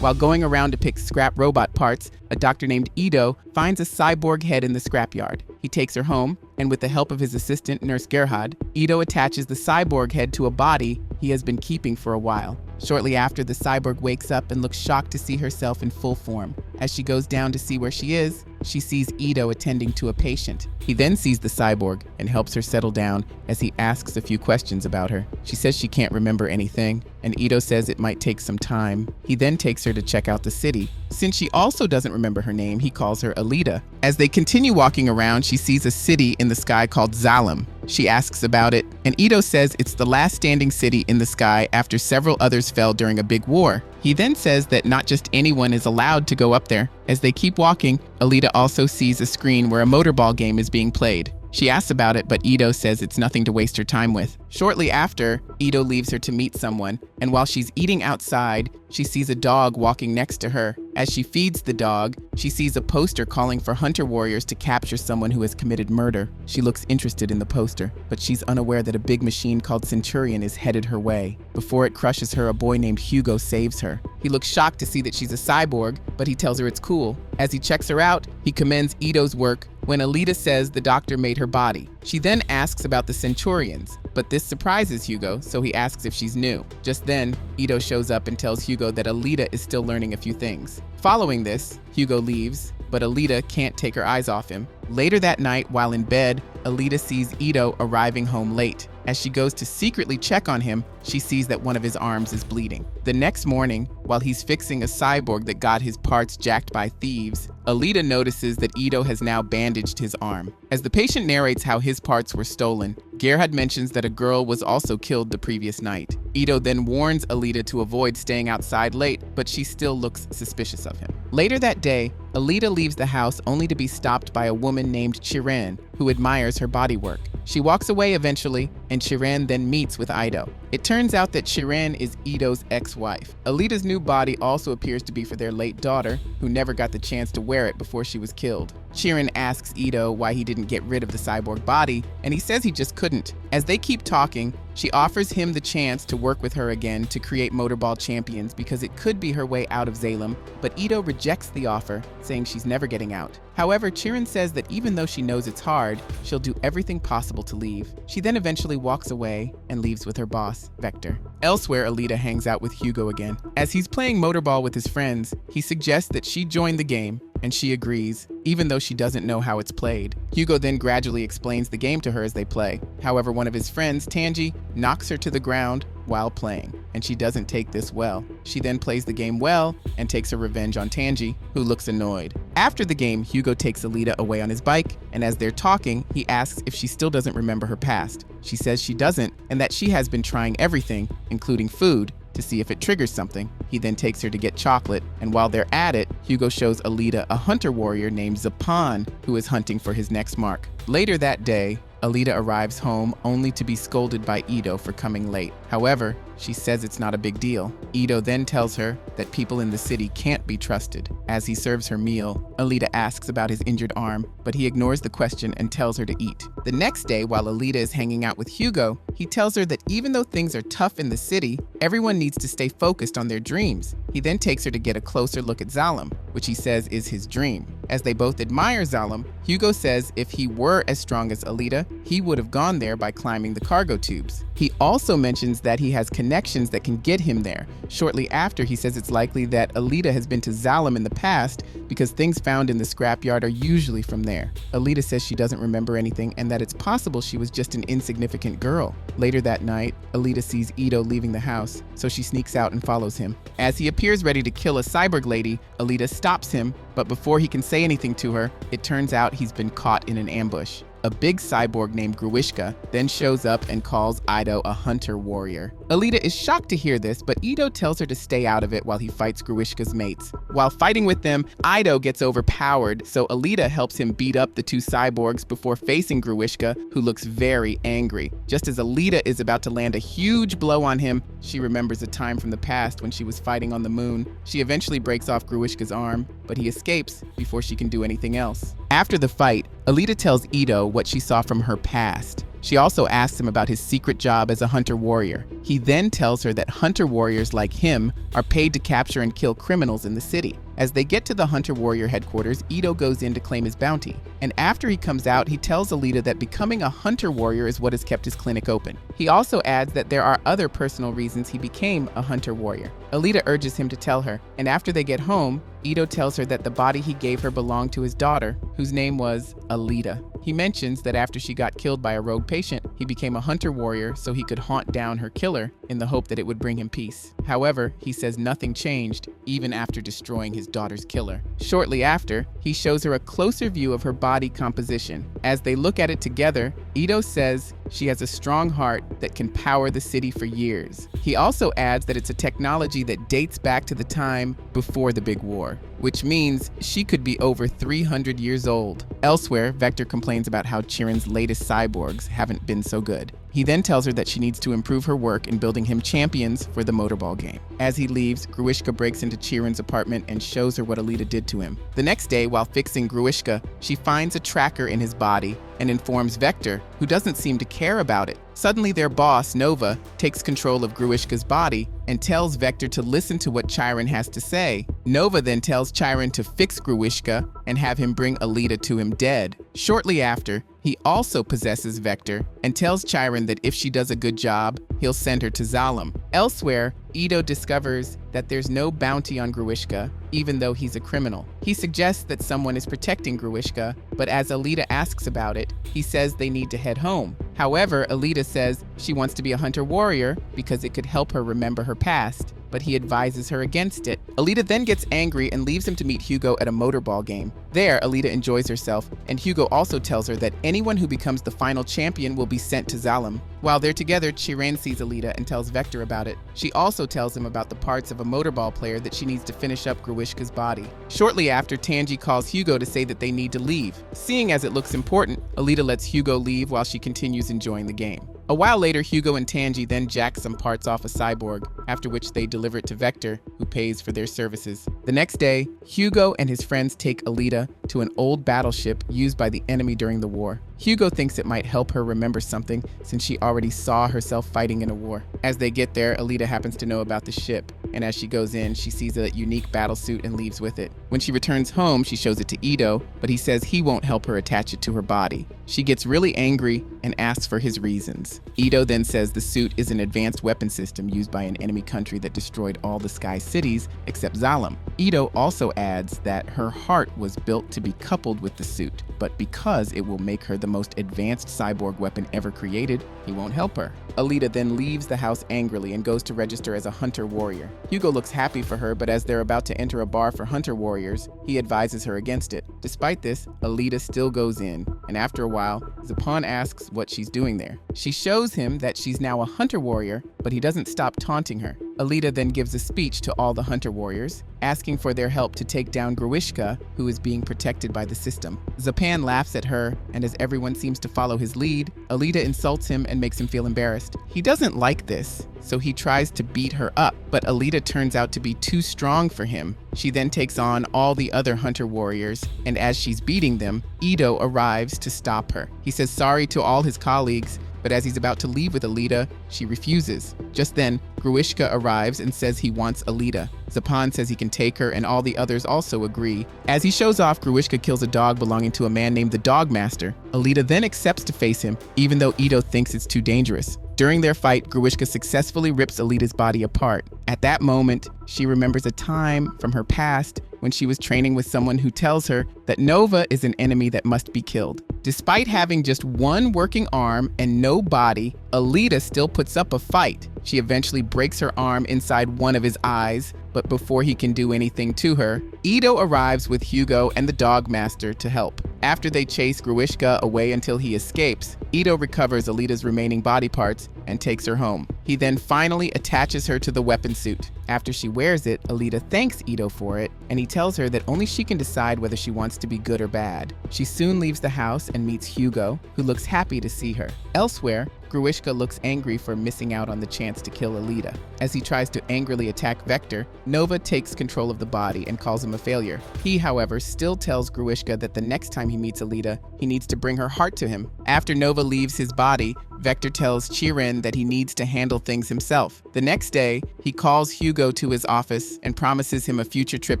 While going around to pick scrap robot parts, a doctor named Ito finds a cyborg head in the scrapyard. He takes her home, and with the help of his assistant, Nurse Gerhard, Ito attaches the cyborg head to a body he has been keeping for a while. Shortly after, the cyborg wakes up and looks shocked to see herself in full form. As she goes down to see where she is, she sees Ito attending to a patient. He then sees the cyborg and helps her settle down as he asks a few questions about her. She says she can't remember anything, and Ito says it might take some time. He then takes her to check out the city. Since she also doesn't remember her name, he calls her Alita. As they continue walking around, she sees a city in the sky called Zalem. She asks about it, and Ito says it's the last standing city in the sky after several others fell during a big war. He then says that not just anyone is allowed to go up there. As they keep walking, Alita also sees a screen where a motorball game is being played. She asks about it, but Ito says it's nothing to waste her time with. Shortly after, Ito leaves her to meet someone, and while she's eating outside, she sees a dog walking next to her. As she feeds the dog, she sees a poster calling for hunter warriors to capture someone who has committed murder. She looks interested in the poster, but she's unaware that a big machine called Centurion is headed her way. Before it crushes her, a boy named Hugo saves her. He looks shocked to see that she's a cyborg, but he tells her it's cool. As he checks her out, he commends Ito's work when Alita says the doctor made her body. She then asks about the Centurions, but this surprises Hugo, so he asks if she's new. Just then, Ito shows up and tells Hugo that Alita is still learning a few things. Following this, Hugo leaves, but Alita can't take her eyes off him. Later that night, while in bed, Alita sees Ito arriving home late. As she goes to secretly check on him, she sees that one of his arms is bleeding. The next morning, while he's fixing a cyborg that got his parts jacked by thieves, Alita notices that Ito has now bandaged his arm. As the patient narrates how his parts were stolen, Gerhard mentions that a girl was also killed the previous night. Ito then warns Alita to avoid staying outside late, but she still looks suspicious of him. Later that day, Alita leaves the house only to be stopped by a woman named Chiran, who admires her bodywork. She walks away eventually, and Chiran then meets with Ito. It turns out that Chiran is Ito's ex-wife. Alita's new body also appears to be for their late daughter, who never got the chance to wear it before she was killed. Chiran asks Ito why he didn't get rid of the cyborg body, and he says he just couldn't. As they keep talking, she offers him the chance to work with her again to create Motorball Champions because it could be her way out of Zalem, but Ito rejects the offer, saying she's never getting out. However, Chiran says that even though she knows it's hard, she'll do everything possible to leave. She then eventually walks away and leaves with her boss, Vector. Elsewhere, Alita hangs out with Hugo again. As he's playing Motorball with his friends, he suggests that she join the game, and she agrees, even though she doesn't know how it's played. Hugo then gradually explains the game to her as they play. However, one of his friends, Tanji, knocks her to the ground while playing, and she doesn't take this well. She then plays the game well and takes her revenge on Tanji, who looks annoyed. After the game, Hugo takes Alita away on his bike, and as they're talking, he asks if she still doesn't remember her past. She says she doesn't, and that she has been trying everything, including food, to see if it triggers something. He then takes her to get chocolate, and while they're at it, Hugo shows Alita a hunter warrior named Zapan, who is hunting for his next mark. Later that day, Alita arrives home only to be scolded by Ito for coming late. However, she says it's not a big deal. Ito then tells her that people in the city can't be trusted. As he serves her meal, Alita asks about his injured arm, but he ignores the question and tells her to eat. The next day, while Alita is hanging out with Hugo, he tells her that even though things are tough in the city, everyone needs to stay focused on their dreams. He then takes her to get a closer look at Zalem, which he says is his dream. As they both admire Zalem, Hugo says if he were as strong as Alita, he would have gone there by climbing the cargo tubes. He also mentions that he has connections that can get him there. Shortly after, he says it's likely that Alita has been to Zalem in the past because things found in the scrapyard are usually from there. Alita says she doesn't remember anything and that it's possible she was just an insignificant girl. Later that night, Alita sees Ito leaving the house, so she sneaks out and follows him. As he appears ready to kill a cyborg lady, Alita stops him, but before he can say anything to her, it turns out he's been caught in an ambush. A big cyborg named Gruishka then shows up and calls Ito a hunter warrior. Alita is shocked to hear this, but Ito tells her to stay out of it while he fights Gruishka's mates. While fighting with them, Ito gets overpowered, so Alita helps him beat up the two cyborgs before facing Gruishka, who looks very angry. Just as Alita is about to land a huge blow on him, she remembers a time from the past when she was fighting on the moon. She eventually breaks off Gruishka's arm, but he escapes before she can do anything else. After the fight, Alita tells Ito what she saw from her past. She also asks him about his secret job as a hunter warrior. He then tells her that hunter warriors like him are paid to capture and kill criminals in the city. As they get to the hunter warrior headquarters, Ito goes in to claim his bounty. And after he comes out, he tells Alita that becoming a hunter warrior is what has kept his clinic open. He also adds that there are other personal reasons he became a hunter warrior. Alita urges him to tell her, and after they get home, Ito tells her that the body he gave her belonged to his daughter, whose name was Alita. He mentions that after she got killed by a rogue patient, he became a hunter warrior so he could haunt down her killer in the hope that it would bring him peace. However, he says nothing changed even after destroying his daughter's killer. Shortly after, he shows her a closer view of her body composition. As they look at it together, Ito says she has a strong heart that can power the city for years. He also adds that it's a technology that dates back to the time before the Big War, which means she could be over 300 years old. Elsewhere, Vector complains about how Chiron's latest cyborgs haven't been so good. He then tells her that she needs to improve her work in building him champions for the motorball game. As he leaves, Gruishka breaks into Chiron's apartment and shows her what Alita did to him. The next day, while fixing Gruishka, she finds a tracker in his body and informs Vector, who doesn't seem to care about it. Suddenly, their boss, Nova, takes control of Gruishka's body and tells Vector to listen to what Chiron has to say. Nova then tells Chiron to fix Gruishka and have him bring Alita to him dead. Shortly after, he also possesses Vector and tells Chiron that if she does a good job, he'll send her to Zalem. Elsewhere, Ito discovers that there's no bounty on Gruishka, even though he's a criminal. He suggests that someone is protecting Gruishka, but as Alita asks about it, he says they need to head home. However, Alita says she wants to be a hunter warrior because it could help her remember her past, but he advises her against it. Alita then gets angry and leaves him to meet Hugo at a motorball game. There, Alita enjoys herself, and Hugo also tells her that anyone who becomes the final champion will be sent to Zalem. While they're together, Chiron sees Alita and tells Vector about it. She also tells him about the parts of a motorball player that she needs to finish up Gruishka's body. Shortly after, Tanji calls Hugo to say that they need to leave. Seeing as it looks important, Alita lets Hugo leave while she continues enjoying the game. A while later, Hugo and Tanji then jack some parts off a cyborg, after which they deliver it to Vector, who pays for their services. The next day, Hugo and his friends take Alita to an old battleship used by the enemy during the war. Hugo thinks it might help her remember something since she already saw herself fighting in a war. As they get there, Alita happens to know about the ship, and as she goes in, she sees a unique battlesuit and leaves with it. When she returns home, she shows it to Ito, but he says he won't help her attach it to her body. She gets really angry and asks for his reasons. Ito then says the suit is an advanced weapon system used by an enemy country that destroyed all the sky cities except Zalem. Ito also adds that her heart was built to be coupled with the suit, but because it will make her the most advanced cyborg weapon ever created, he won't help her. Alita then leaves the house angrily and goes to register as a hunter warrior. Hugo looks happy for her, but as they're about to enter a bar for hunter warriors, he advises her against it. Despite this, Alita still goes in, and after a while, Zapan asks what she's doing there. She shows him that she's now a hunter warrior, but he doesn't stop taunting her. Alita then gives a speech to all the hunter warriors, asking for their help to take down Gruishka, who is being protected by the system. Zapan laughs at her, and as everyone seems to follow his lead, Alita insults him and makes him feel embarrassed. He doesn't like this, so he tries to beat her up, but Alita turns out to be too strong for him. She then takes on all the other hunter warriors, and as she's beating them, Ito arrives to stop her. He says sorry to all his colleagues, but as he's about to leave with Alita, she refuses. Just then, Gruishka arrives and says he wants Alita. Zapan says he can take her, and all the others also agree. As he shows off, Gruishka kills a dog belonging to a man named the Dog Master. Alita then accepts to face him, even though Ito thinks it's too dangerous. During their fight, Gruishka successfully rips Alita's body apart. At that moment, she remembers a time from her past when she was training with someone who tells her that Nova is an enemy that must be killed. Despite having just one working arm and no body, Alita still puts up a fight. She eventually breaks her arm inside one of his eyes, but before he can do anything to her, Ito arrives with Hugo and the Dog Master to help. After they chase Gruishka away until he escapes, Ito recovers Alita's remaining body parts and takes her home. He then finally attaches her to the weapon suit. After she wears it, Alita thanks Ito for it, and he tells her that only she can decide whether she wants to be good or bad. She soon leaves the house and meets Hugo, who looks happy to see her. Elsewhere, Gruishka looks angry for missing out on the chance to kill Alita. As he tries to angrily attack Vector, Nova takes control of the body and calls him a failure. He, however, still tells Gruishka that the next time he meets Alita, he needs to bring her heart to him. After Nova leaves his body, Vector tells Chirin that he needs to handle things himself. The next day, he calls Hugo to his office and promises him a future trip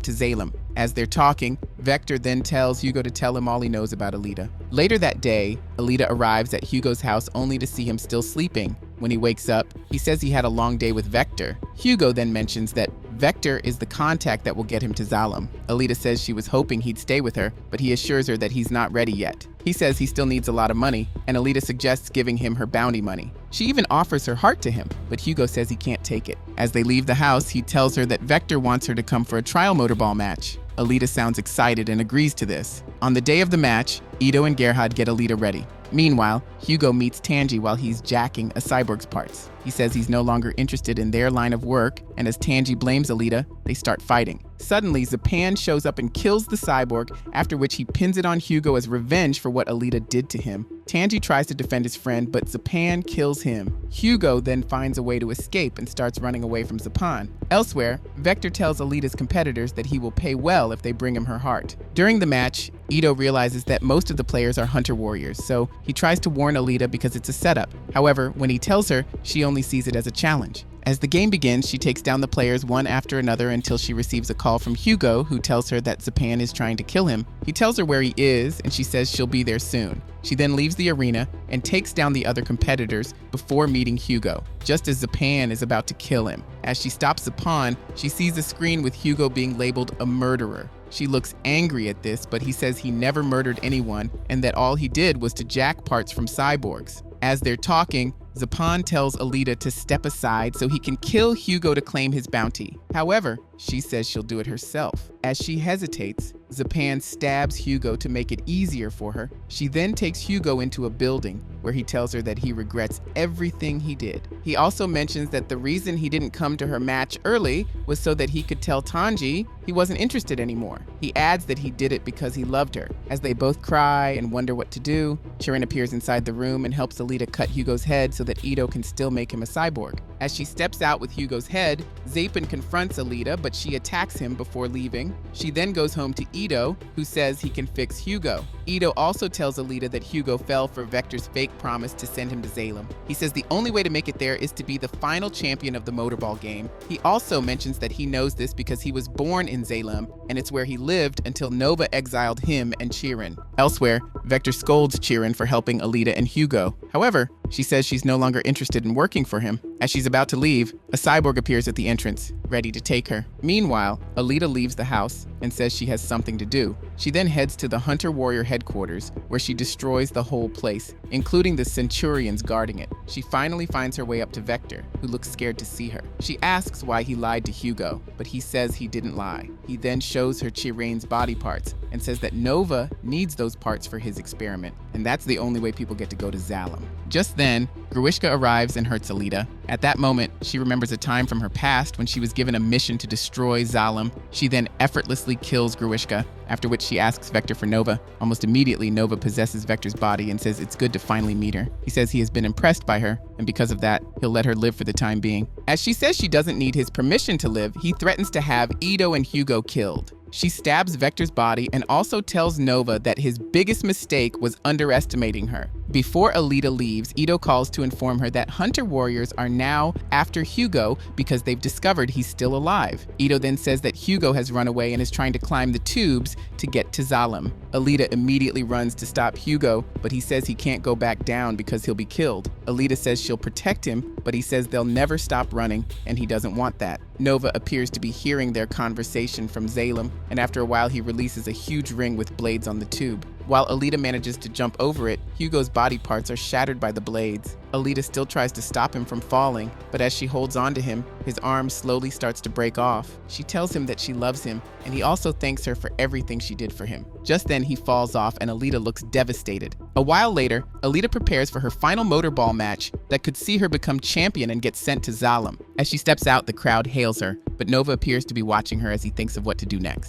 to Salem. As they're talking, Vector then tells Hugo to tell him all he knows about Alita. Later that day, Alita arrives at Hugo's house only to see him still sleeping. When he wakes up, he says he had a long day with Vector. Hugo then mentions that Vector is the contact that will get him to Salem. Alita says she was hoping he'd stay with her, but he assures her that he's not ready yet. He says he still needs a lot of money, and Alita suggests giving him her bounty money. She even offers her heart to him, but Hugo says he can't take it. As they leave the house, he tells her that Vector wants her to come for a trial motorball match. Alita sounds excited and agrees to this. On the day of the match, Ito and Gerhard get Alita ready. Meanwhile, Hugo meets Tanji while he's jacking a cyborg's parts. He says he's no longer interested in their line of work, and as Tanji blames Alita, they start fighting. Suddenly, Zapan shows up and kills the cyborg, after which he pins it on Hugo as revenge for what Alita did to him. Tanji tries to defend his friend, but Zapan kills him. Hugo then finds a way to escape and starts running away from Zapan. Elsewhere, Vector tells Alita's competitors that he will pay well if they bring him her heart. During the match, Ito realizes that most of the players are hunter warriors, so he tries to warn Alita because it's a setup. However, when he tells her, she only sees it as a challenge. As the game begins, she takes down the players one after another until she receives a call from Hugo, who tells her that Zapan is trying to kill him. He tells her where he is, and she says she'll be there soon. She then leaves the arena and takes down the other competitors before meeting Hugo, just as Zapan is about to kill him. As she stops Zapan, she sees a screen with Hugo being labeled a murderer. She looks angry at this, but he says he never murdered anyone and that all he did was to jack parts from cyborgs. As they're talking, Zapan tells Alita to step aside so he can kill Hugo to claim his bounty. However, she says she'll do it herself. As she hesitates, Zapan stabs Hugo to make it easier for her. She then takes Hugo into a building where he tells her that he regrets everything he did. He also mentions that the reason he didn't come to her match early was so that he could tell Tanji he wasn't interested anymore. He adds that he did it because he loved her. As they both cry and wonder what to do, Chirin appears inside the room and helps Alita cut Hugo's head so that Ito can still make him a cyborg. As she steps out with Hugo's head, Zapan confronts Alita, but she attacks him before leaving. She then goes home to Ito, who says he can fix Hugo. Ito also tells Alita that Hugo fell for Vector's fake promise to send him to Salem. He says the only way to make it there is to be the final champion of the motorball game. He also mentions that he knows this because he was born in Salem, and it's where he lived until Nova exiled him and Chirin. Elsewhere, Vector scolds Chirin for helping Alita and Hugo. However, she says she's no longer interested in working for him. As she's about to leave, a cyborg appears at the entrance, ready to take her. Meanwhile, Alita leaves the house and says she has something to do. She then heads to the Hunter Warrior headquarters, where she destroys the whole place, including the Centurions guarding it. She finally finds her way up to Vector, who looks scared to see her. She asks why he lied to Hugo, but he says he didn't lie. He then shows her Chirin's body parts and says that Nova needs those parts for his experiment, and that's the only way people get to go to Salem. Just then, Gruishka arrives and hurts Alita. At that moment, she remembers a time from her past when she was given a mission to destroy Salem. She then effortlessly kills Gruishka, after which she asks Vector for Nova. Almost immediately, Nova possesses Vector's body and says it's good to finally meet her. He says he has been impressed by her, and because of that, he'll let her live for the time being. As she says she doesn't need his permission to live, he threatens to have Ito and Hugo killed. She stabs Vector's body and also tells Nova that his biggest mistake was underestimating her. Before Alita leaves, Ito calls to inform her that Hunter Warriors are now after Hugo because they've discovered he's still alive. Ito then says that Hugo has run away and is trying to climb the tubes to get to Salem. Alita immediately runs to stop Hugo, but he says he can't go back down because he'll be killed. Alita says she'll protect him, but he says they'll never stop running, and he doesn't want that. Nova appears to be hearing their conversation from Salem, and after a while he releases a huge ring with blades on the tube. While Alita manages to jump over it, Hugo's body parts are shattered by the blades. Alita still tries to stop him from falling, but as she holds onto him, his arm slowly starts to break off. She tells him that she loves him, and he also thanks her for everything she did for him. Just then, he falls off and Alita looks devastated. A while later, Alita prepares for her final motorball match that could see her become champion and get sent to Zalem. As she steps out, the crowd hails her, but Nova appears to be watching her as he thinks of what to do next.